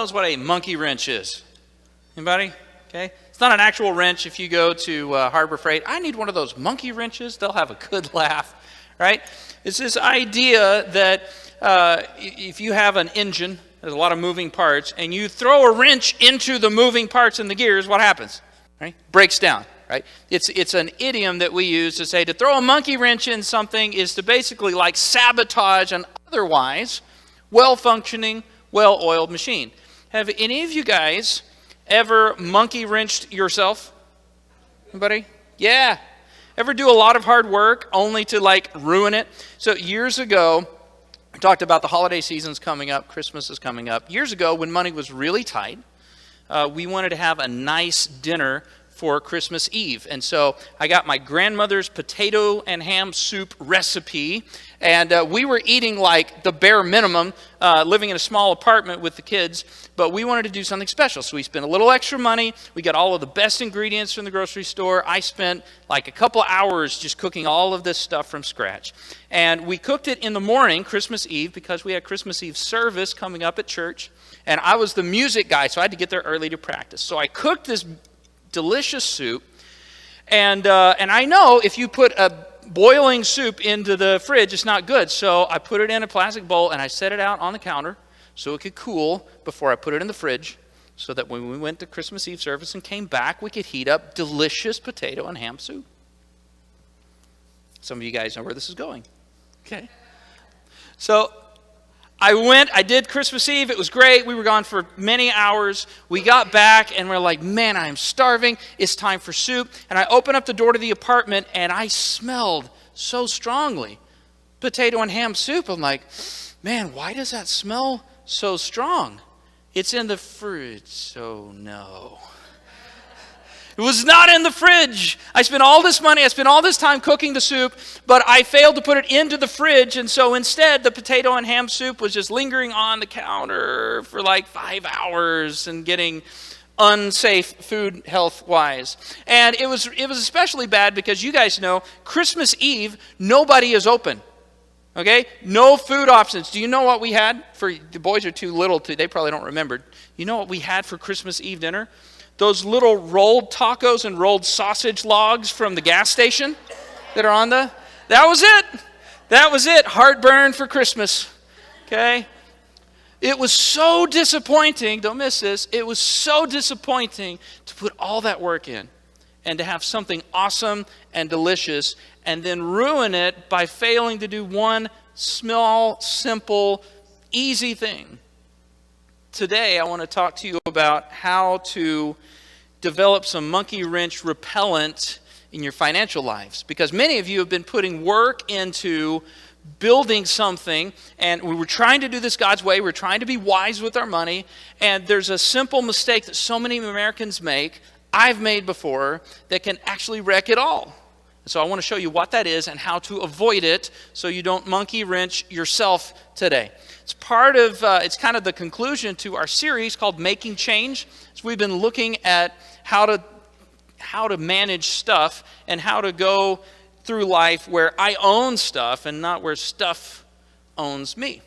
knows what a monkey wrench is? Anybody? Okay. It's not an actual wrench. If you go to Harbor Freight, I need one of those monkey wrenches. They'll have a good laugh, right? It's this idea that if you have an engine, there's a lot of moving parts, and you throw a wrench into the moving parts and the gears, what happens? Right? Breaks down. Right? It's an idiom that we use to say to throw a monkey wrench in something is to basically like sabotage an otherwise well-functioning, well-oiled machine. Have any of you guys ever monkey wrenched yourself? Anybody? Yeah. Ever do a lot of hard work only to like ruin it? So years ago, we talked about the holiday season's coming up, Christmas is coming up. Years ago, when money was really tight, we wanted to have a nice dinner for Christmas Eve. And so I got my grandmother's potato and ham soup recipe, and we were eating like the bare minimum, living in a small apartment with the kids, but we wanted to do something special. So we spent a little extra money. We got all of the best ingredients from the grocery store. I spent like a couple hours just cooking all of this stuff from scratch. And we cooked it in the morning, Christmas Eve, because we had Christmas Eve service coming up at church. And I was the music guy, so I had to get there early to practice. So I cooked this delicious soup, and I know if you put a boiling soup into the fridge, it's not good. So I put it in a plastic bowl and I set it out on the counter so it could cool before I put it in the fridge, so that when we went to Christmas Eve service and came back, we could heat up delicious potato and ham soup. Some of you guys know where this is going. Okay. So I did Christmas Eve. It was great. We were gone for many hours. We got back and we're like, man, I am starving. It's time for soup. And I opened up the door to the apartment and I smelled so strongly potato and ham soup. I'm like, man, why does that smell so strong? It's in the fridge. So no. It was not in the fridge. I spent all this money, I spent all this time cooking the soup, but I failed to put it into the fridge, and so instead the potato and ham soup was just lingering on the counter for like 5 hours and getting unsafe food health-wise. And it was especially bad because you guys know, Christmas Eve, nobody is open. Okay? No food options. Do you know what we had? The boys are too little they probably don't remember. You know what we had for Christmas Eve dinner? Those little rolled tacos and rolled sausage logs from the gas station that are on that was it. That was it. Heartburn for Christmas. Okay? It was so disappointing. Don't miss this. It was so disappointing to put all that work in and to have something awesome and delicious and then ruin it by failing to do one small, simple, easy thing. Today, I want to talk to you about how to develop some monkey wrench repellent in your financial lives. Because many of you have been putting work into building something, and we were trying to do this God's way. We're trying to be wise with our money, and there's a simple mistake that so many Americans make, I've made before, that can actually wreck it all. So I want to show you what that is and how to avoid it so you don't monkey wrench yourself today. It's it's kind of the conclusion to our series called Making Change. So we've been looking at how to manage stuff and how to go through life where I own stuff and not where stuff owns me.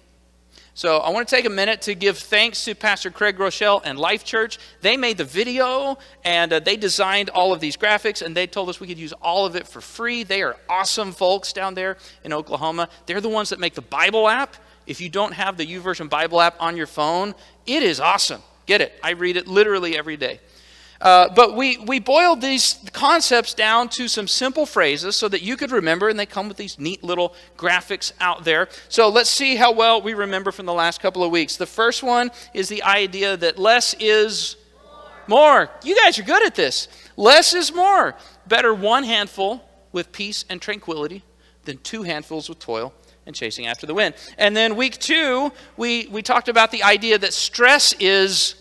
So I want to take a minute to give thanks to Pastor Craig Rochelle and Life Church. They made the video, and they designed all of these graphics, and they told us we could use all of it for free. They are awesome folks down there in Oklahoma. They're the ones that make the Bible app. If you don't have the YouVersion Bible app on your phone, it is awesome. Get it. I read it literally every day. But we boiled these concepts down to some simple phrases so that you could remember, and they come with these neat little graphics out there. So let's see how well we remember from the last couple of weeks. The first one is the idea that less is more. You guys are good at this. Less is more. Better one handful with peace and tranquility than two handfuls with toil and chasing after the wind. And then week 2, we talked about the idea that stress is...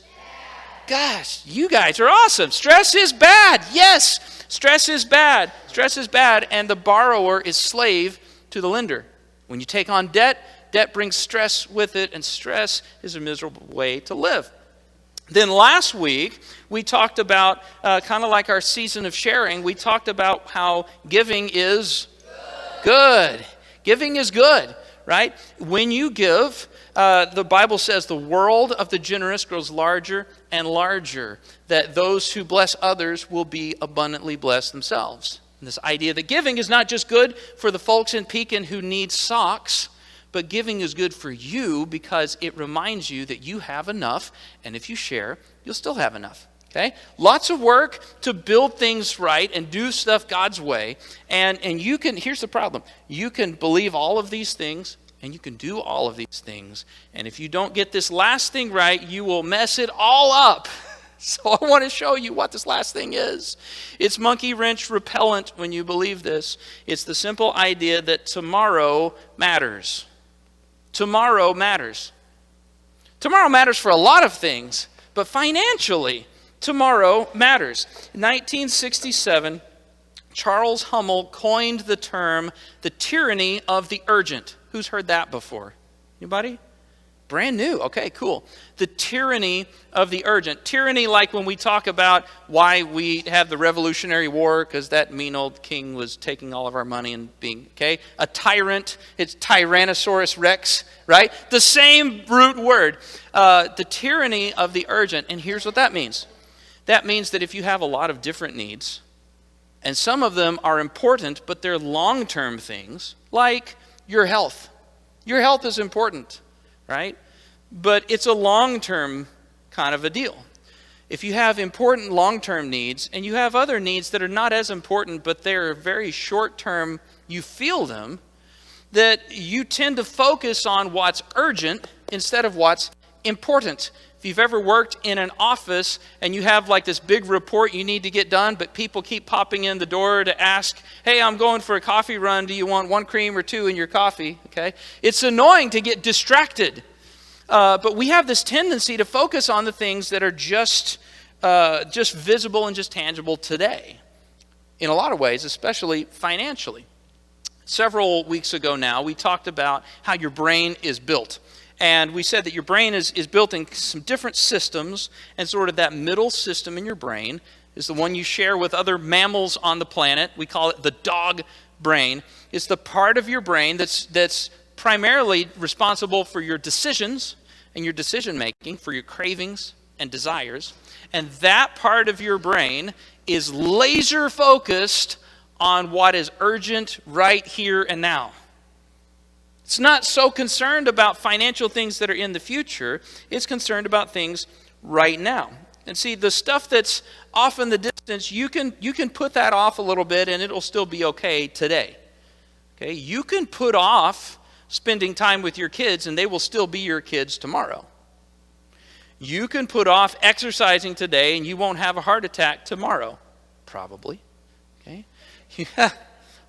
Gosh, you guys are awesome. Stress is bad. Yes, stress is bad. Stress is bad, and the borrower is slave to the lender. When you take on debt, debt brings stress with it, and stress is a miserable way to live. Then last week, we talked about, kind of like our season of sharing, we talked about how giving is good. Giving is good, right? When you give, the Bible says the world of the generous grows larger and larger, that those who bless others will be abundantly blessed themselves. And this idea that giving is not just good for the folks in Pekin who need socks, but giving is good for you because it reminds you that you have enough, and if you share, you'll still have enough. Okay? Lots of work to build things right and do stuff God's way. And you can, here's the problem. You can believe all of these things and you can do all of these things. And if you don't get this last thing right, you will mess it all up. So I want to show you what this last thing is. It's monkey wrench repellent when you believe this. It's the simple idea that tomorrow matters. Tomorrow matters. Tomorrow matters for a lot of things, but financially, tomorrow matters. In 1967, Charles Hummel coined the term the tyranny of the urgent. Who's heard that before? Anybody? Brand new. Okay, cool. The tyranny of the urgent. Tyranny, like when we talk about why we have the Revolutionary War, because that mean old king was taking all of our money and being, okay? A tyrant, it's Tyrannosaurus Rex, right? The same root word. The tyranny of the urgent. And here's what that means. That means that if you have a lot of different needs, and some of them are important, but they're long-term things, like your health. Your health is important, right? But it's a long-term kind of a deal. If you have important long-term needs, and you have other needs that are not as important, but they're very short-term, you feel them, that you tend to focus on what's urgent instead of what's important. If you've ever worked in an office and you have like this big report you need to get done, but people keep popping in the door to ask, hey, I'm going for a coffee run. Do you want 1 cream or 2 in your coffee? Okay, it's annoying to get distracted. But we have this tendency to focus on the things that are just visible and just tangible today. In a lot of ways, especially financially. Several weeks ago now, we talked about how your brain is built. And we said that your brain is built in some different systems, and sort of that middle system in your brain is the one you share with other mammals on the planet. We call it the dog brain. It's the part of your brain that's primarily responsible for your decisions and your decision making, for your cravings and desires. And that part of your brain is laser focused on what is urgent right here and now. It's not so concerned about financial things that are in the future. It's concerned about things right now. And see, the stuff that's off in the distance, you can put that off a little bit and it'll still be okay today. Okay? You can put off spending time with your kids and they will still be your kids tomorrow. You can put off exercising today and you won't have a heart attack tomorrow. Probably. Okay?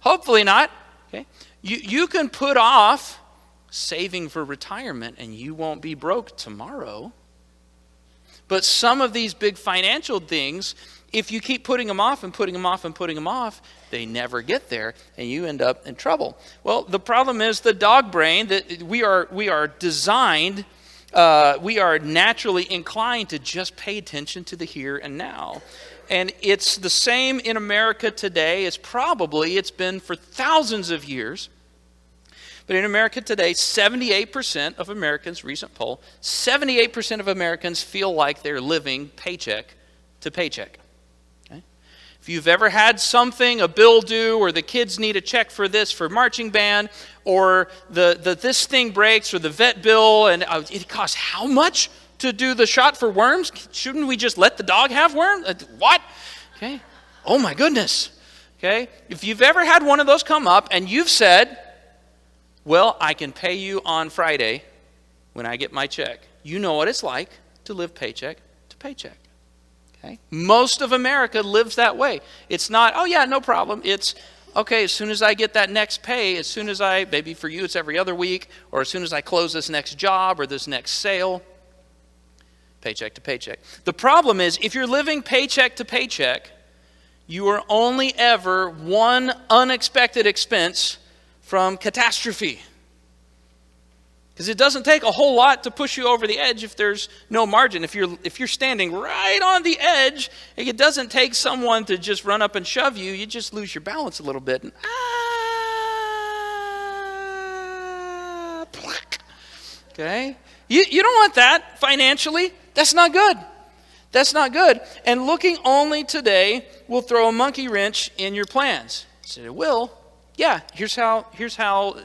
Hopefully not. Okay? You can put off saving for retirement and you won't be broke tomorrow. But some of these big financial things, if you keep putting them off and putting them off and putting them off, they never get there and you end up in trouble. Well, the problem is the dog brain, that we are designed, we are naturally inclined to just pay attention to the here and now. And it's the same in America today as it's been for thousands of years. But in America today, 78% of Americans, recent poll, 78% of Americans feel like they're living paycheck to paycheck. Okay? If you've ever had something, a bill due, or the kids need a check for this for marching band, or this thing breaks, or the vet bill, and it costs how much to do the shot for worms? Shouldn't we just let the dog have worms? What? Okay. Oh my goodness. Okay. If you've ever had one of those come up and you've said, well, I can pay you on Friday when I get my check. You know what it's like to live paycheck to paycheck. Okay. Most of America lives that way. It's not, oh yeah, no problem. It's, okay, as soon as I get that next pay, as soon as maybe for you it's every other week, or as soon as I close this next job or this next sale, paycheck to paycheck. The problem is, if you're living paycheck to paycheck, you are only ever one unexpected expense from catastrophe. Because it doesn't take a whole lot to push you over the edge if there's no margin. If you're standing right on the edge, it doesn't take someone to just run up and shove you. You just lose your balance a little bit. And, Okay? You don't want that financially. That's not good. That's not good. And looking only today will throw a monkey wrench in your plans. I said, it will. Yeah, here's how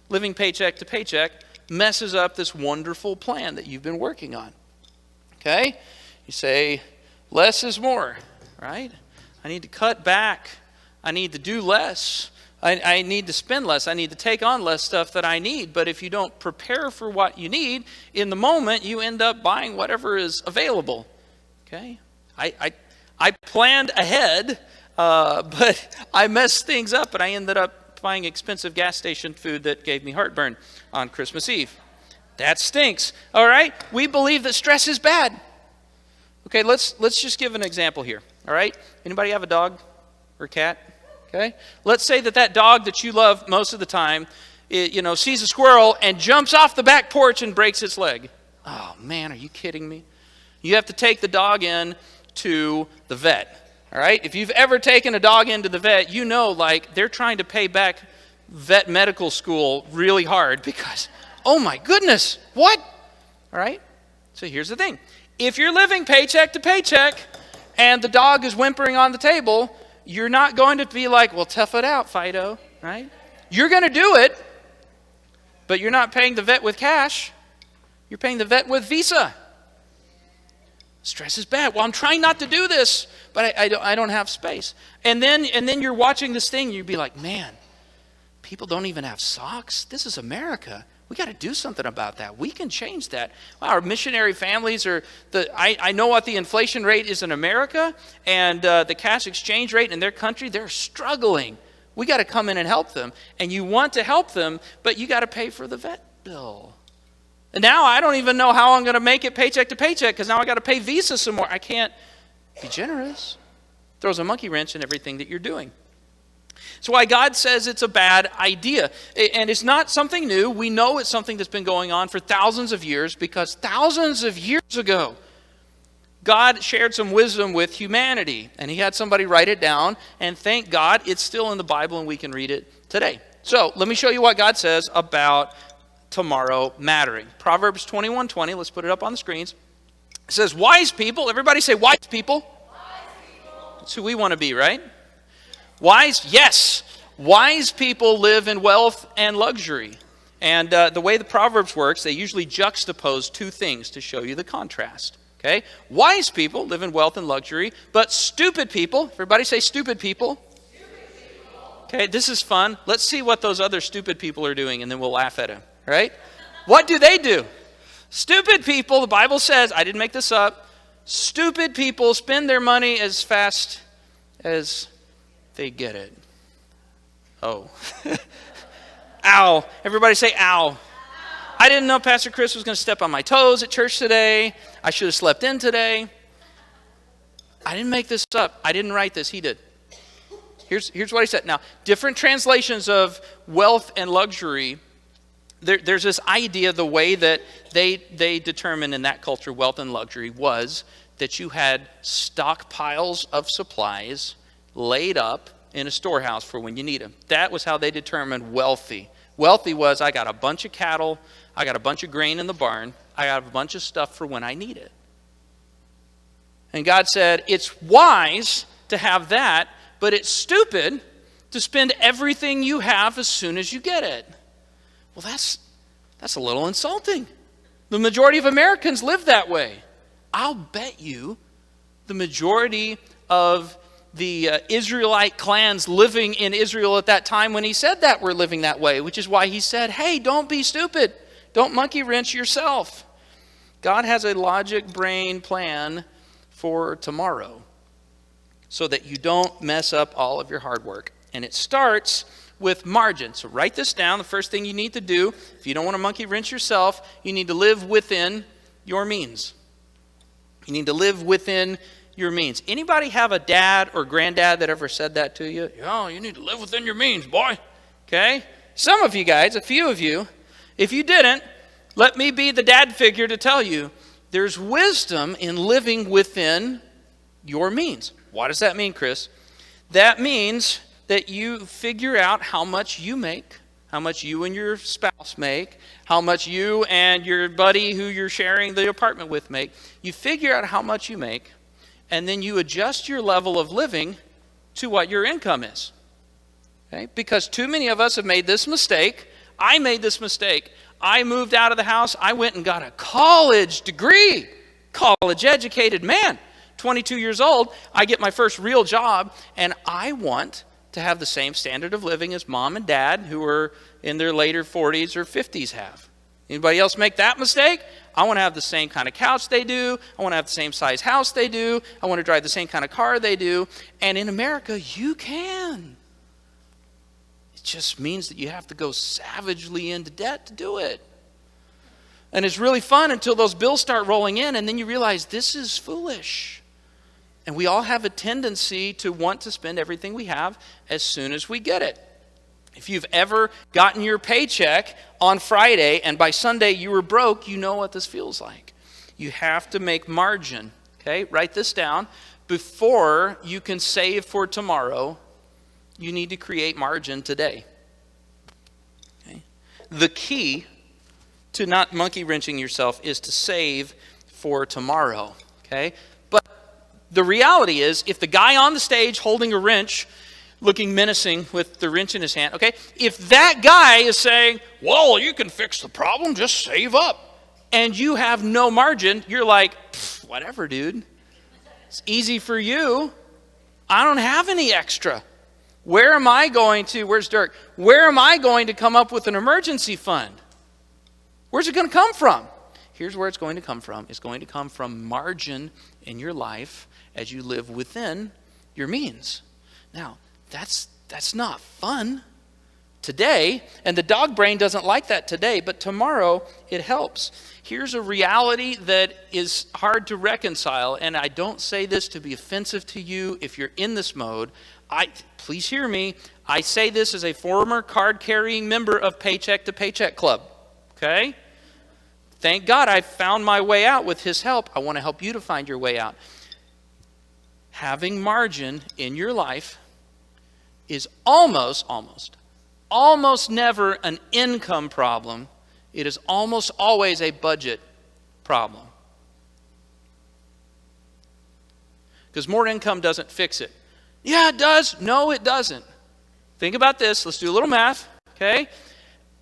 living paycheck to paycheck messes up this wonderful plan that you've been working on. Okay? You say, less is more, right? I need to cut back. I need to do less. I need to spend less. I need to take on less stuff that I need. But if you don't prepare for what you need, in the moment, you end up buying whatever is available. Okay? I planned ahead, but I messed things up, and I ended up buying expensive gas station food that gave me heartburn on Christmas Eve. That stinks. All right? We believe that stress is bad. Okay, let's just give an example here. All right? Anybody have a dog or a cat? Okay? Let's say that dog that you love most of the time, sees a squirrel and jumps off the back porch and breaks its leg. Oh, man, are you kidding me? You have to take the dog in to the vet. All right? If you've ever taken a dog into the vet, you know, like, they're trying to pay back vet medical school really hard because, oh my goodness, what? All right? So here's the thing. If you're living paycheck to paycheck and the dog is whimpering on the table, you're not going to be like, well, tough it out, Fido, right? You're going to do it, but you're not paying the vet with cash. You're paying the vet with Visa. Stress is bad. Well, I'm trying not to do this, but I don't have space. And then you're watching this thing, and you'd be like, man, people don't even have socks? This is America. We got to do something about that. We can change that. Our missionary families I know what the inflation rate is in America, and the cash exchange rate in their country, they're struggling. We got to come in and help them. And you want to help them, but you got to pay for the vet bill. And now I don't even know how I'm going to make it paycheck to paycheck because now I got to pay Visa some more. I can't be generous. Throws a monkey wrench in everything that you're doing. That's why God says it's a bad idea. And it's not something new. We know it's something that's been going on for thousands of years because thousands of years ago, God shared some wisdom with humanity. And he had somebody write it down. And thank God it's still in the Bible and we can read it today. So let me show you what God says about tomorrow mattering. Proverbs 21:20. Let's put it up on the screens. It says, wise people. Everybody say wise people. Wise people. That's who we want to be, right? Wise, yes. Wise people live in wealth and luxury. And the way the Proverbs works, they usually juxtapose two things to show you the contrast. Okay? Wise people live in wealth and luxury, but stupid people, everybody say stupid people. Okay, this is fun. Let's see what those other stupid people are doing, and then we'll laugh at them. Right? What do they do? Stupid people, the Bible says, I didn't make this up, stupid people spend their money as fast as they get it. Oh. Ow. Everybody say ow. I didn't know Pastor Chris was going to step on my toes at church today. I should have slept in today. I didn't make this up. I didn't write this. He did. Here's what he said. Now, different translations of wealth and luxury, there's this idea, the way that they determined in that culture wealth and luxury was that you had stockpiles of supplies laid up in a storehouse for when you need them. That was how they determined wealthy. Wealthy was, I got a bunch of cattle, I got a bunch of grain in the barn, I got a bunch of stuff for when I need it. And God said, it's wise to have that, but it's stupid to spend everything you have as soon as you get it. Well, that's a little insulting. The majority of Americans live that way. I'll bet you the majority of the Israelite clans living in Israel at that time when he said that were living that way, which is why he said, hey, don't be stupid. Don't monkey wrench yourself. God has a logic brain plan for tomorrow so that you don't mess up all of your hard work. And it starts with margin. So write this down. The first thing you need to do, if you don't want to monkey wrench yourself, you need to live within your means. You need to live within your means. Anybody have a dad or granddad that ever said that to you? Oh, you need to live within your means, boy. Okay? Some of you guys, a few of you, if you didn't, let me be the dad figure to tell you, there's wisdom in living within your means. What does that mean, Chris? That means that you figure out how much you make, how much you and your spouse make, how much you and your buddy who you're sharing the apartment with make. You figure out how much you make, and then you adjust your level of living to what your income is. Okay? Because too many of us have made this mistake. I made this mistake. I moved out of the house. I went and got a college degree. College educated man. 22 years old, I get my first real job, and I want to have the same standard of living as mom and dad who are in their later 40s or 50s have. Anybody else make that mistake? I want to have the same kind of couch they do. I want to have the same size house they do. I want to drive the same kind of car they do. And in America, you can. It just means that you have to go savagely into debt to do it. And it's really fun until those bills start rolling in, and then you realize this is foolish. And we all have a tendency to want to spend everything we have as soon as we get it. If you've ever gotten your paycheck on Friday and by Sunday you were broke, you know what this feels like. You have to make margin. Okay, write this down. Before you can save for tomorrow, you need to create margin today. Okay? The key to not monkey wrenching yourself is to save for tomorrow. Okay? But the reality is, if the guy on the stage holding a wrench, looking menacing with the wrench in his hand, okay, if that guy is saying, well, you can fix the problem, just save up, and you have no margin, you're like, whatever, dude. It's easy for you. I don't have any extra. Where's Dirk? Where am I going to come up with an emergency fund? Where's it going to come from? Here's where it's going to come from. It's going to come from margin in your life as you live within your means. Now, that's not fun today, and the dog brain doesn't like that today, but tomorrow it helps. Here's a reality that is hard to reconcile, and I don't say this to be offensive to you if you're in this mode. Please hear me. I say this as a former card-carrying member of Paycheck to Paycheck Club, okay? Thank God I found my way out with his help. I want to help you to find your way out. Having margin in your life is almost never an income problem. It is almost always a budget problem. Because more income doesn't fix it. Yeah, it does. No, it doesn't. Think about this. Let's do a little math, okay?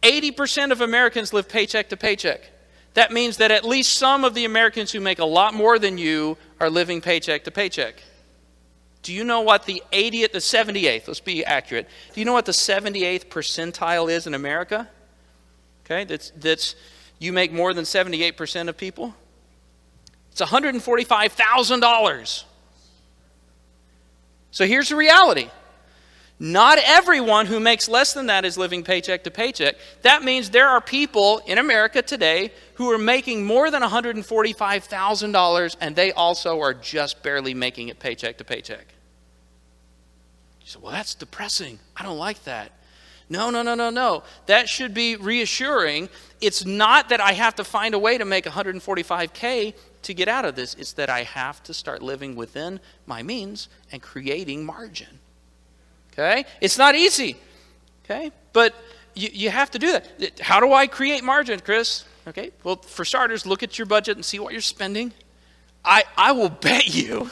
80% of Americans live paycheck to paycheck. That means that at least some of the Americans who make a lot more than you are living paycheck to paycheck. Do you know what the 78th, let's be accurate. Do you know what the 78th percentile is in America? Okay, that's you make more than 78% of people. It's $145,000. So here's the reality. Not everyone who makes less than that is living paycheck to paycheck. That means there are people in America today who are making more than $145,000, and they also are just barely making it paycheck to paycheck. You say, well, that's depressing. I don't like that. No. That should be reassuring. It's not that I have to find a way to make $145K to get out of this. It's that I have to start living within my means and creating margin. Okay? It's not easy. Okay? But you have to do that. How do I create margin, Chris? Okay? Well, for starters, look at your budget and see what you're spending. I will bet you,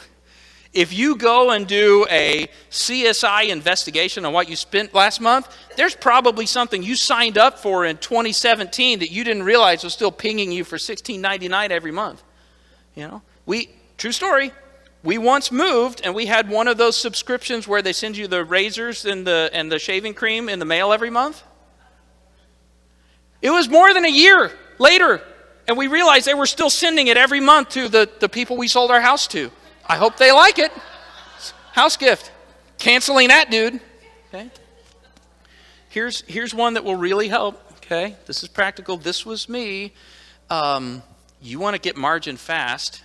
if you go and do a CSI investigation on what you spent last month, there's probably something you signed up for in 2017 that you didn't realize was still pinging you for $16.99 every month. You know? True story. We once moved, and we had one of those subscriptions where they send you the razors and the shaving cream in the mail every month. It was more than a year later, and we realized they were still sending it every month to the people we sold our house to. I hope they like it. House gift. Canceling that, dude. Okay. Here's one that will really help. Okay. This is practical. This was me. You want to get margin fast.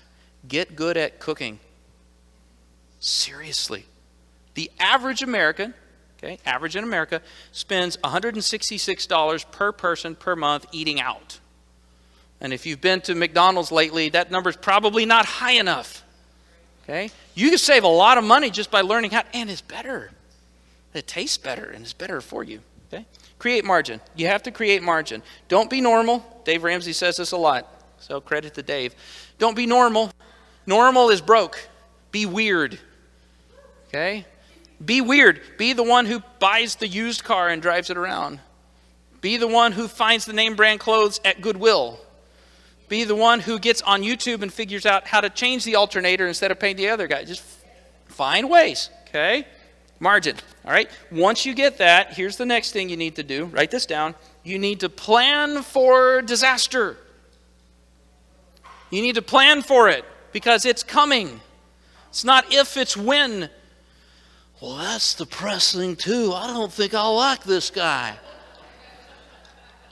Get good at cooking. Seriously. The average American, average in America, spends $166 per person per month eating out. And if you've been to McDonald's lately, that number's probably not high enough. Okay? You can save a lot of money just by learning how, and it's better. It tastes better, and it's better for you. Okay? Create margin. You have to create margin. Don't be normal. Dave Ramsey says this a lot, so credit to Dave. Don't be normal. Normal is broke. Be weird. Okay? Be weird. Be the one who buys the used car and drives it around. Be the one who finds the name brand clothes at Goodwill. Be the one who gets on YouTube and figures out how to change the alternator instead of paying the other guy. Just find ways, okay? Margin, all right? Once you get that, here's the next thing you need to do. Write this down. You need to plan for disaster. You need to plan for it because it's coming. It's not if, it's when. Well, that's depressing too. I don't think I'll like this guy.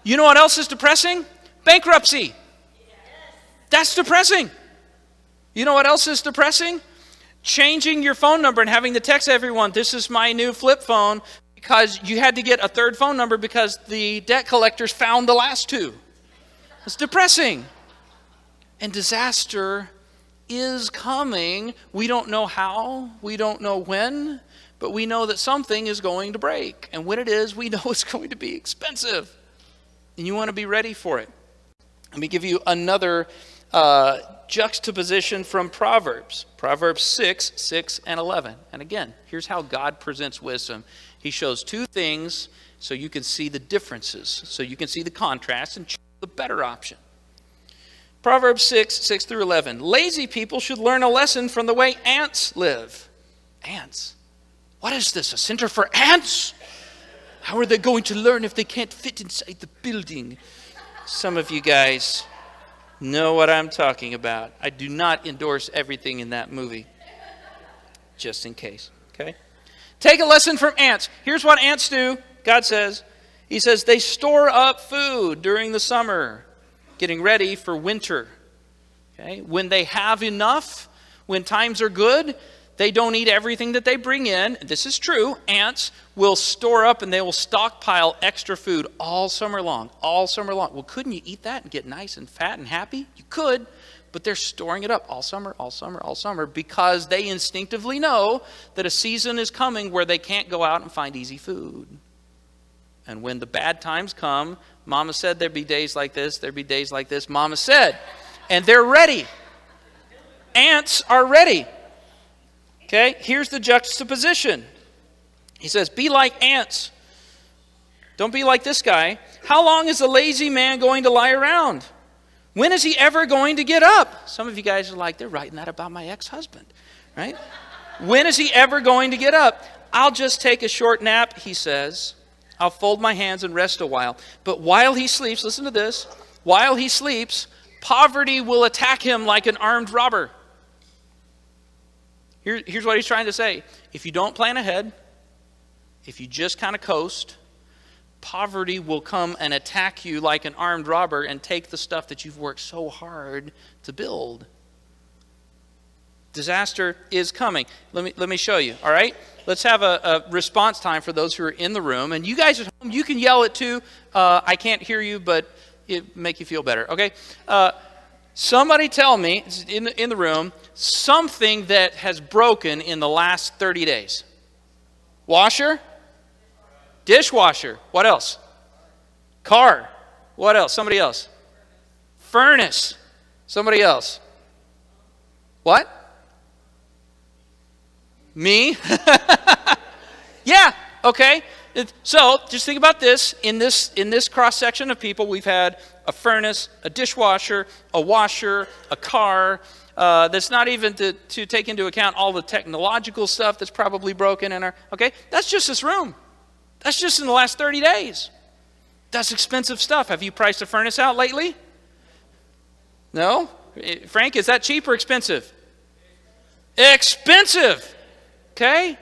You know what else is depressing? Bankruptcy. That's depressing. You know what else is depressing? Changing your phone number and having to text everyone, this is my new flip phone, because you had to get a third phone number because the debt collectors found the last two. It's depressing. And disaster is coming. We don't know how, we don't know when, but we know that something is going to break. And when it is, we know it's going to be expensive. And you want to be ready for it. Let me give you another juxtaposition from Proverbs. Proverbs 6, 6, and 11. And again, here's how God presents wisdom. He shows two things so you can see the differences, so you can see the contrast and choose the better option. Proverbs 6, 6 through 11. Lazy people should learn a lesson from the way ants live. Ants? What is this, a center for ants? How are they going to learn if they can't fit inside the building? Some of you guys know what I'm talking about. I do not endorse everything in that movie, just in case, okay? Take a lesson from ants. Here's what ants do, God says. He says they store up food during the summer, getting ready for winter. Okay? When they have enough, when times are good, they don't eat everything that they bring in. This is true. Ants will store up and they will stockpile extra food all summer long, all summer long. Well, couldn't you eat that and get nice and fat and happy? You could, but they're storing it up all summer, all summer, all summer because they instinctively know that a season is coming where they can't go out and find easy food. And when the bad times come, Mama said there'd be days like this, there'd be days like this. Mama said, and they're ready. Ants are ready. Okay, here's the juxtaposition. He says, be like ants. Don't be like this guy. How long is a lazy man going to lie around? When is he ever going to get up? Some of you guys are like, they're writing that about my ex-husband, right? When is he ever going to get up? I'll just take a short nap, he says. I'll fold my hands and rest a while. But while he sleeps, listen to this, while he sleeps, poverty will attack him like an armed robber. Here's what he's trying to say. If you don't plan ahead, if you just kind of coast, poverty will come and attack you like an armed robber and take the stuff that you've worked so hard to build. Disaster is coming. Let me show you, all right? Let's have a response time for those who are in the room. And you guys at home, you can yell it too. I can't hear you, but it make you feel better, okay? Somebody tell me, in the room, something that has broken in the last 30 days. Washer? Dishwasher. What else? Car. What else? Somebody else. Furnace. Somebody else. What? Me? Yeah, okay. So just think about this. In this cross-section of people, we've had a furnace, a dishwasher, a washer, a car. That's not even to take into account all the technological stuff that's probably broken in our, okay? That's just this room. That's just in the last 30 days. That's expensive stuff. Have you priced a furnace out lately? No? Frank, is that cheap or expensive? Expensive. Okay?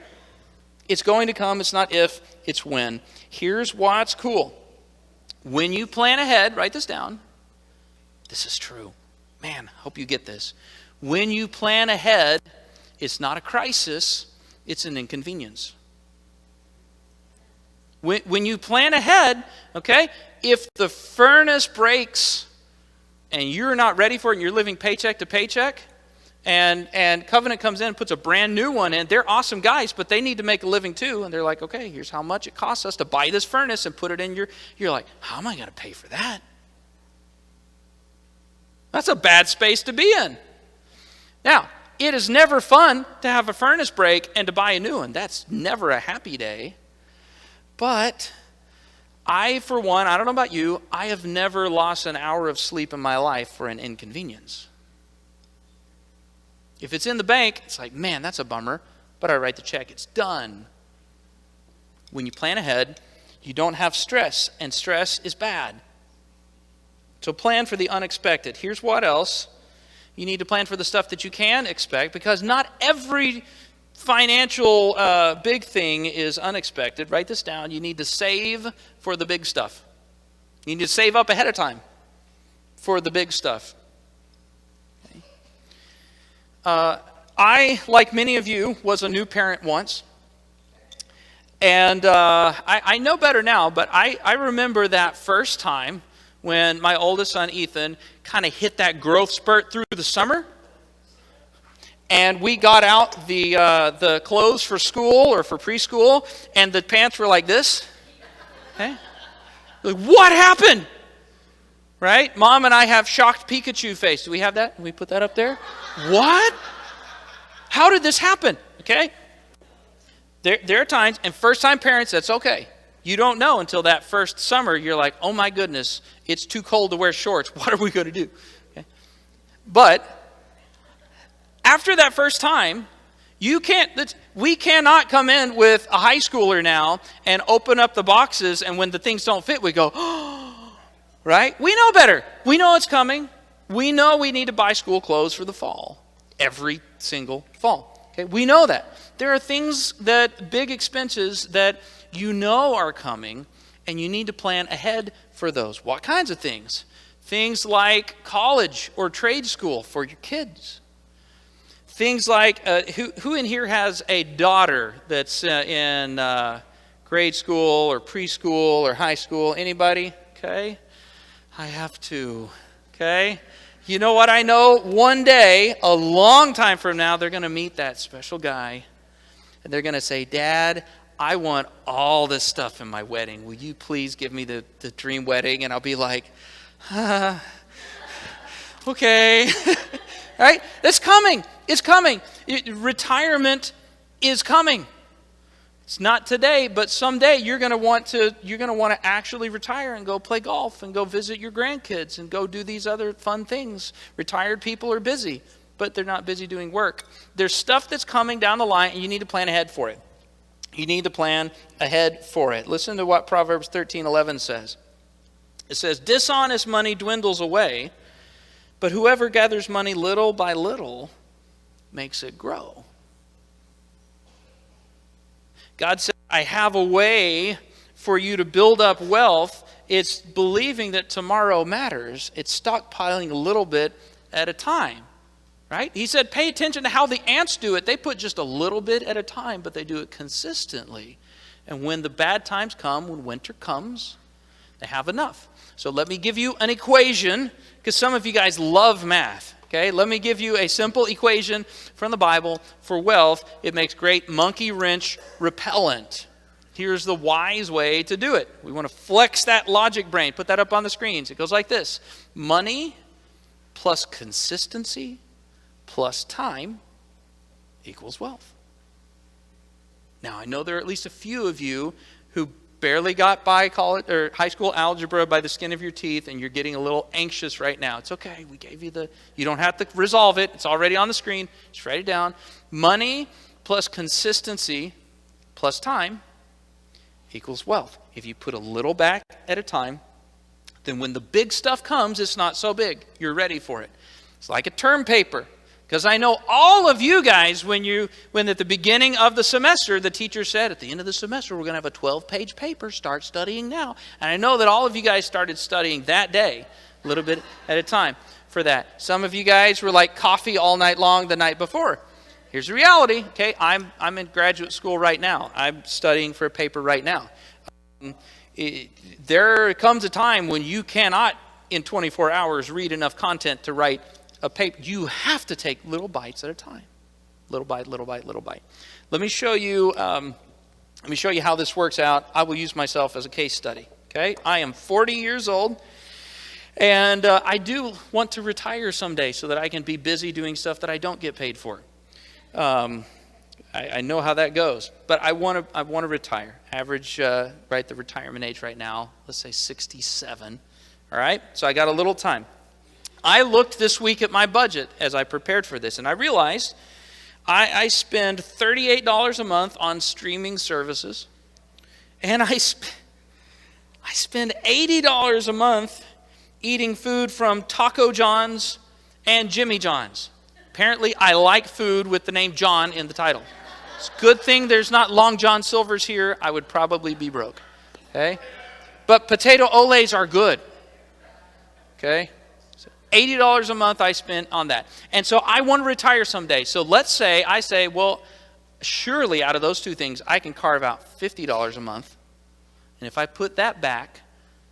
It's going to come. It's not if, it's when. Here's what's cool. When you plan ahead, write this down. This is true. Man, hope you get this. When you plan ahead, it's not a crisis, it's an inconvenience. When you plan ahead, okay, if the furnace breaks and you're not ready for it and you're living paycheck to paycheck, And Covenant comes in and puts a brand new one in. They're awesome guys, but they need to make a living too. And they're like, okay, here's how much it costs us to buy this furnace and put it in you're like, how am I going to pay for that? That's a bad space to be in. Now, it is never fun to have a furnace break and to buy a new one. That's never a happy day. But I, for one, I don't know about you, I have never lost an hour of sleep in my life for an inconvenience. If it's in the bank, it's like, man, that's a bummer, but I write the check, it's done. When you plan ahead, you don't have stress, and stress is bad. So plan for the unexpected. Here's what else. You need to plan for the stuff that you can expect, because not every financial big thing is unexpected. Write this down. You need to save for the big stuff. You need to save up ahead of time for the big stuff. Okay. I, like many of you, was a new parent once. And I know better now, but I remember that first time when my oldest son, Ethan, kind of hit that growth spurt through the summer. And we got out the clothes for school or for preschool, and the pants were like this. Okay? Like, what happened? Right? Mom and I have shocked Pikachu face. Do we have that? Can we put that up there? What? How did this happen? Okay? There are times, and first-time parents, that's okay. You don't know until that first summer. You're like, oh my goodness, it's too cold to wear shorts. What are we going to do? Okay? But after that first time, we cannot come in with a high schooler now and open up the boxes, and when the things don't fit, we go, oh, right? We know better. We know it's coming. We know we need to buy school clothes for the fall. Every single fall. Okay? We know that. There are things big expenses that you know are coming, and you need to plan ahead for those. What kinds of things? Things like college or trade school for your kids. Things like, who in here has a daughter that's in grade school or preschool or high school? Anybody? Okay. I have two. Okay. You know what I know? One day, a long time from now, they're going to meet that special guy. And they're going to say, Dad, I want all this stuff in my wedding. Will you please give me the dream wedding? And I'll be like, okay. Right? It's coming. It's coming. Retirement is coming. It's not today, but someday you're going to want to actually retire and go play golf and go visit your grandkids and go do these other fun things. Retired people are busy, but they're not busy doing work. There's stuff that's coming down the line, and you need to plan ahead for it. You need to plan ahead for it. Listen to what Proverbs 13:11 says. It says, dishonest money dwindles away, but whoever gathers money little by little makes it grow. God said, I have a way for you to build up wealth. It's believing that tomorrow matters. It's stockpiling a little bit at a time. Right? He said, pay attention to how the ants do it. They put just a little bit at a time, but they do it consistently. And when the bad times come, when winter comes, they have enough. So let me give you an equation, because some of you guys love math. Okay? Let me give you a simple equation from the Bible for wealth. It makes great monkey wrench repellent. Here's the wise way to do it. We want to flex that logic brain. Put that up on the screens. It goes like this. Money plus consistency plus time equals wealth. Now, I know there are at least a few of you who barely got by college or high school algebra by the skin of your teeth, and you're getting a little anxious right now. It's okay. We gave you you don't have to resolve it. It's already on the screen. Just write it down. Money plus consistency plus time equals wealth. If you put a little back at a time, then when the big stuff comes, it's not so big. You're ready for it. It's like a term paper. Because I know all of you guys, when at the beginning of the semester, the teacher said, at the end of the semester, we're going to have a 12-page paper. Start studying now. And I know that all of you guys started studying that day, a little bit at a time for that. Some of you guys were like coffee all night long the night before. Here's the reality. Okay, I'm in graduate school right now. I'm studying for a paper right now. There comes a time when you cannot, in 24 hours, read enough content to write of paper. You have to take little bites at a time. Little bite, little bite, little bite. Let me show you how this works out. I will use myself as a case study. Okay, I am 40 years old, and I do want to retire someday so that I can be busy doing stuff that I don't get paid for. I know how that goes, but I want to retire. Average, the retirement age right now, let's say 67. All right, so I got a little time. I looked this week at my budget as I prepared for this, and I realized I spend $38 a month on streaming services, and I spend $80 a month eating food from Taco John's and Jimmy John's. Apparently, I like food with the name John in the title. It's a good thing there's not Long John Silver's here. I would probably be broke. Okay? But potato olays are good. Okay? So $80 a month I spent on that. And so I want to retire someday. So let's say I say, well, surely out of those two things, I can carve out $50 a month. And if I put that back,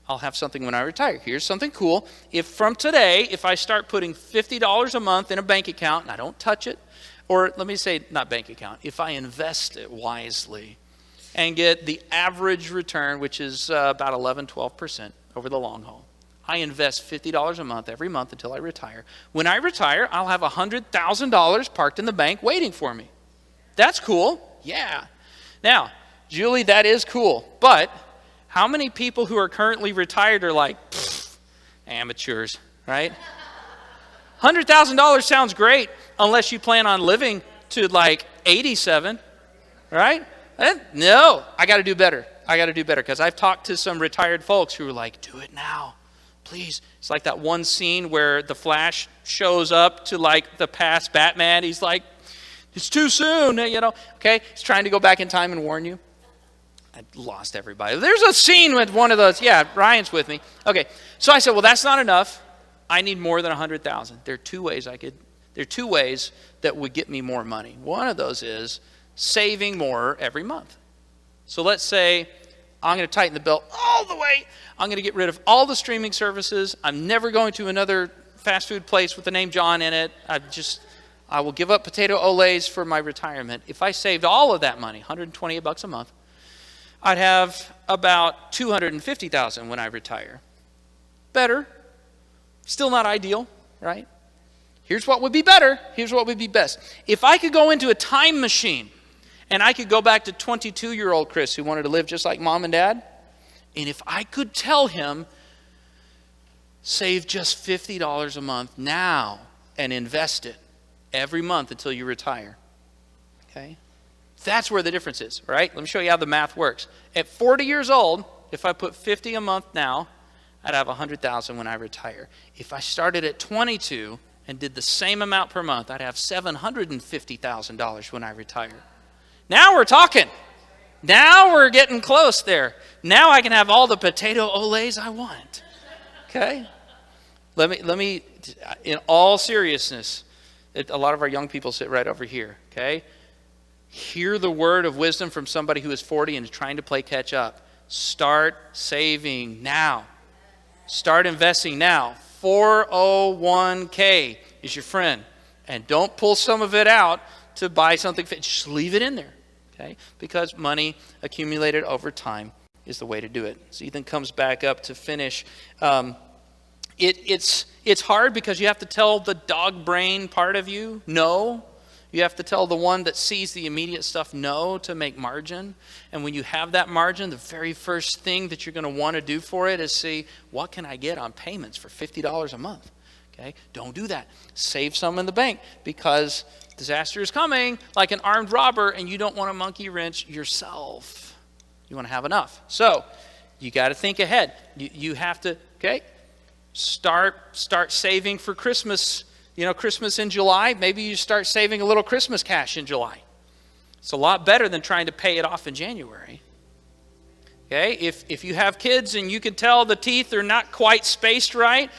I'll have something when I retire. Here's something cool. If from today, if I start putting $50 a month in a bank account and I don't touch it, or let me say not bank account, if I invest it wisely and get the average return, which is about 11, 12% over the long haul. I invest $50 a month every month until I retire. When I retire, I'll have $100,000 parked in the bank waiting for me. That's cool. Yeah. Now, Julie, that is cool. But how many people who are currently retired are like, amateurs, right? $100,000 sounds great unless you plan on living to like 87, right? No, I got to do better. I got to do better because I've talked to some retired folks who are like, do it now, please. It's like that one scene where the Flash shows up to like the past Batman. He's like, it's too soon, okay? He's trying to go back in time and warn you. I lost everybody. There's a scene with one of those. Yeah, Ryan's with me. Okay, so I said, well, that's not enough. I need more than 100,000. There are two ways that would get me more money. One of those is saving more every month. So let's say I'm going to tighten the belt all the way. I'm going to get rid of all the streaming services. I'm never going to another fast food place with the name John in it. I will give up potato olays for my retirement. If I saved all of that money, $128 a month, I'd have about $250,000 when I retire. Better. Still not ideal, right? Here's what would be better. Here's what would be best. If I could go into a time machine and I could go back to 22-year-old Chris who wanted to live just like mom and dad, and if I could tell him, save just $50 a month now and invest it every month until you retire. Okay? That's where the difference is, right? Let me show you how the math works. At 40 years old, if I put $50 a month now, I'd have $100,000 when I retire. If I started at 22 and did the same amount per month, I'd have $750,000 when I retire. Now we're talking. Now we're getting close there. Now I can have all the potato olays I want. Okay? Let me, in all seriousness, a lot of our young people sit right over here, okay? Hear the word of wisdom from somebody who is 40 and is trying to play catch up. Start saving now. Start investing now. 401k is your friend. And don't pull some of it out to buy something. Just leave it in there, okay? Because money accumulated over time is the way to do it. So Ethan comes back up to finish. It's hard because you have to tell the dog brain part of you no. You have to tell the one that sees the immediate stuff no to make margin. And when you have that margin, the very first thing that you're going to want to do for it is see, what can I get on payments for $50 a month? Okay, don't do that. Save some in the bank because disaster is coming like an armed robber and you don't want to monkey wrench yourself. You want to have enough. So you got to think ahead. You have to, okay, start saving for Christmas. Christmas in July, maybe you start saving a little Christmas cash in July. It's a lot better than trying to pay it off in January. Okay, if you have kids and you can tell the teeth are not quite spaced right,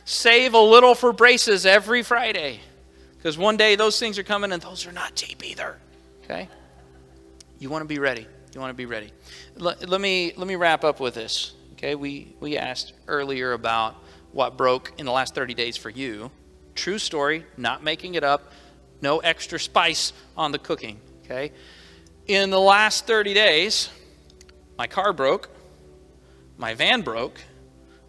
save a little for braces every Friday. Because one day those things are coming and those are not cheap either. Okay? You want to be ready. You want to be ready. Let me wrap up with this. Okay, we asked earlier about what broke in the last 30 days for you. True story, not making it up. No extra spice on the cooking, okay? In the last 30 days, my car broke, my van broke,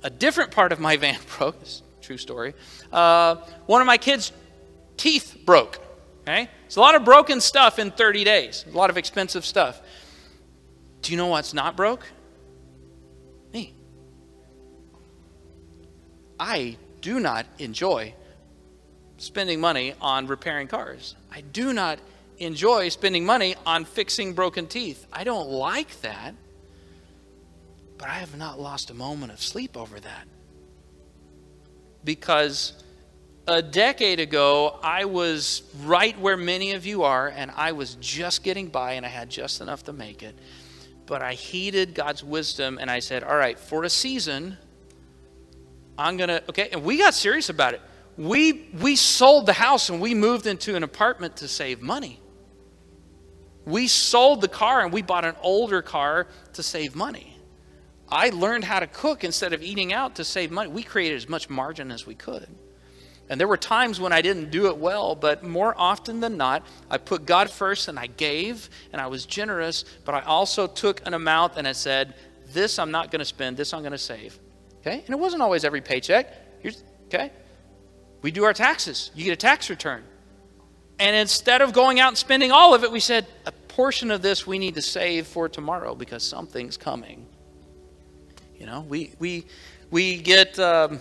a different part of my van broke, true story. One of my kids' teeth broke, okay? It's a lot of broken stuff in 30 days, a lot of expensive stuff. Do you know what's not broke? Me. I do not enjoy spending money on repairing cars. I do not enjoy spending money on fixing broken teeth. I don't like that. But I have not lost a moment of sleep over that. Because a decade ago, I was right where many of you are, and I was just getting by, and I had just enough to make it. But I heeded God's wisdom, and I said, all right, for a season, I'm going to, okay, and we got serious about it. We sold the house and we moved into an apartment to save money. We sold the car and we bought an older car to save money. I learned how to cook instead of eating out to save money. We created as much margin as we could. And there were times when I didn't do it well, but more often than not, I put God first and I gave and I was generous, but I also took an amount and I said, this I'm not going to spend, this I'm going to save. Okay? And it wasn't always every paycheck. Okay? We do our taxes. You get a tax return. And instead of going out and spending all of it, we said, a portion of this we need to save for tomorrow because something's coming. You know, we get, well,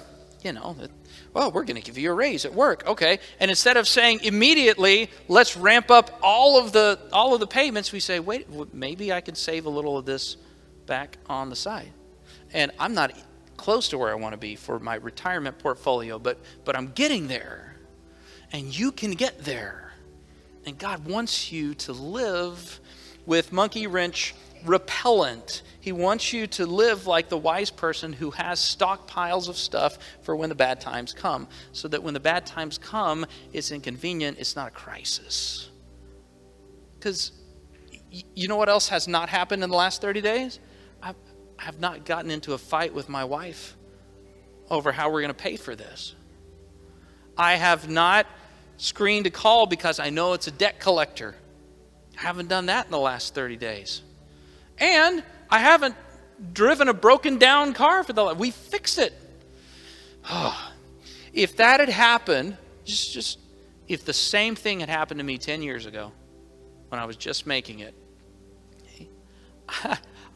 we're going to give you a raise at work. Okay. And instead of saying immediately, let's ramp up all of the payments, we say, wait, maybe I can save a little of this back on the side. And I'm not close to where I want to be for my retirement portfolio, but I'm getting there. And you can get there. And God wants you to live with monkey wrench repellent. He wants you to live like the wise person who has stockpiles of stuff for when the bad times come, so that when the bad times come, it's inconvenient, it's not a crisis. Because you know what else has not happened in the last 30 days? I have not gotten into a fight with my wife over how we're going to pay for this. I have not screened a call because I know it's a debt collector. I haven't done that in the last 30 days. And I haven't driven a broken down car we fixed it. Oh, if that had happened, just if the same thing had happened to me 10 years ago when I was just making it,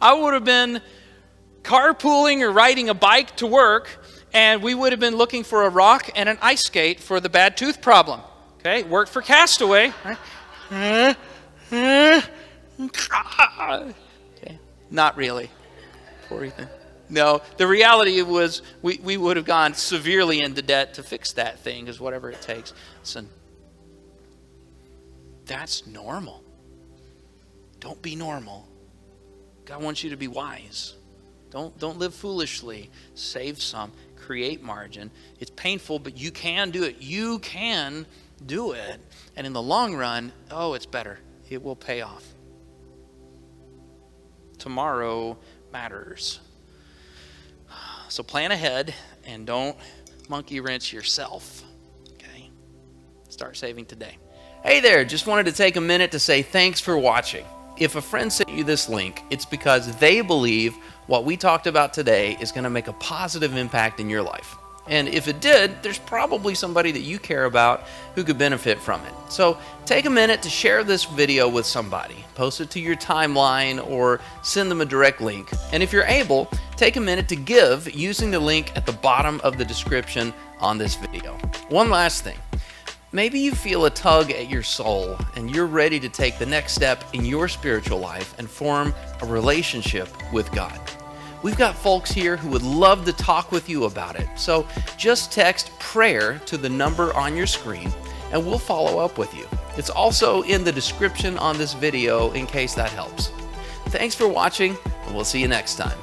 I would have been carpooling or riding a bike to work, and we would have been looking for a rock and an ice skate for the bad tooth problem. Okay, worked for Castaway. Right? Okay, not really. Poor Ethan. No, the reality was we would have gone severely into debt to fix that thing, because whatever it takes. Listen, that's normal. Don't be normal. God wants you to be wise. Don't live foolishly. Save some. Create margin. It's painful, but you can do it. You can do it. And in the long run, it's better. It will pay off. Tomorrow matters. So plan ahead and don't monkey wrench yourself. Okay? Start saving today. Hey there, just wanted to take a minute to say thanks for watching. If a friend sent you this link, it's because they believe what we talked about today is going to make a positive impact in your life. And if it did, there's probably somebody that you care about who could benefit from it. So take a minute to share this video with somebody. Post it to your timeline or send them a direct link. And if you're able, take a minute to give using the link at the bottom of the description on this video. One last thing. Maybe you feel a tug at your soul and you're ready to take the next step in your spiritual life and form a relationship with God. We've got folks here who would love to talk with you about it. So just text prayer to the number on your screen and we'll follow up with you. It's also in the description on this video in case that helps. Thanks for watching, and we'll see you next time.